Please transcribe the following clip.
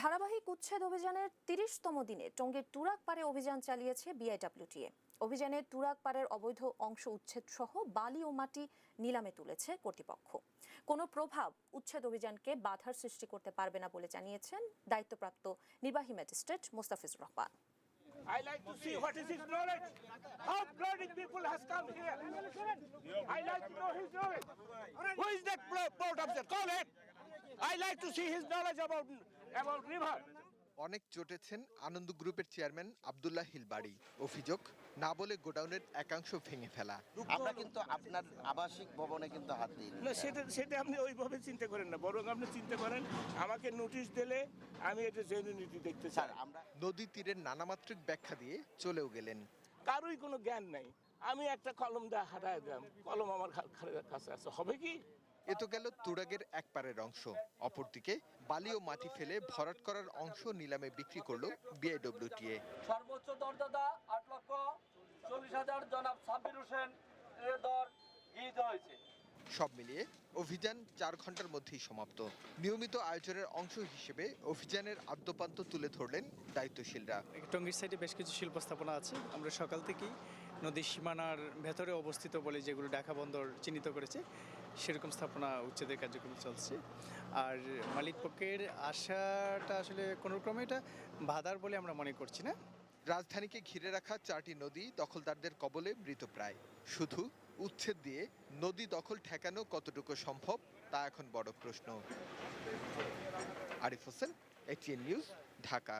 ধারাবাহিক উচ্ছেদ অভিযানের ৩০তম দিনে টঙ্গীর তুরাগপাড়ে অভিযান চালিয়েছে বিআইডব্লিউটিএ। অভিযানে তুরাগপাড়ের অবৈধ অংশ উচ্ছেদ সহ বালি ও মাটি নিলামে তুলেছে কর্তৃপক্ষ। কোনো প্রভাব উচ্ছেদ অভিযানকে বাধার সৃষ্টি করতে পারবে না বলে জানিয়েছেন দায়িত্বপ্রাপ্ত নির্বাহী magistrate Mostafizur Rahman. I like to see what is his knowledge. How bloody people has come here. I like to know his knowledge. Who is that port officer? Call him. I like to see his knowledge about river. অনেক চটেছেন আনন্দ গ্রুপের chairman Abdullah hill বাড়ি। অভিযোগ না বলে গোডাউনের একাংশ ভেঙে ফেলা। আমরা কিন্তু আপনার আবাসিক ভবনে কিন্তু হাত দিই না, সেটা আপনি ওইভাবে চিন্তা করেন না, বরং আপনি চিন্তা করেন আমাকে নোটিশ দিলে আমি এটা জেনুইনিটি দেখতে চাই। আমরা নদী তীরের নানামাত্রিক ব্যাখ্যা দিয়ে চলেও গেলেন। কারোই কোনো জ্ঞান নাই। আমি একটা কলম দিয়ে হাঁটায় দিলাম, কলম আমার কাছে আছে, হবে কি? এ তো গেল তুরাগের এক পারের অংশ। অপরদিকে বালি ও মাটি ফেলে ভরাট করার অংশ নিলামে বিক্রি করলো বিআইডব্লিউটিএ। সর্বোচ্চ দরদাতা 8,40,000 জনাব সাব্বির হোসেন এর দর গৃহীত হয়েছে। সব মিলিয়ে অভিযান 4 ঘন্টার মধ্যেই সমাপ্ত। নিয়মিত আয়োজনের অংশ হিসেবে অভিযানের আদ্যপান্ত তুলে ধরলেন দায়িত্বশীলরা। টঙ্গীর সাইডে বেশ কিছু শিল্প স্থাপনা আছে। আমরা সকাল থেকেই নদীর সীমানার ভেতরে অবস্থিত বলে যেগুলো ঢাকা বন্দর চিহ্নিত করেছে সেরকম স্থাপনা উচ্ছেদের কার্যক্রম চলছে। আর মালিক পক্ষের আশাটা আসলে কোনো ক্রমে এটা বাধার বলে আমরা মনে করছি না। রাজধানীকে ঘিরে রাখা 4টি নদী দখলদারদের কবলে মৃতপ্রায়। শুধু উচ্ছেদ দিয়ে নদী দখল ঠেকানো কতটুকু সম্ভব তা এখন বড় প্রশ্ন। Arif Hossain, ATN news, Dhaka.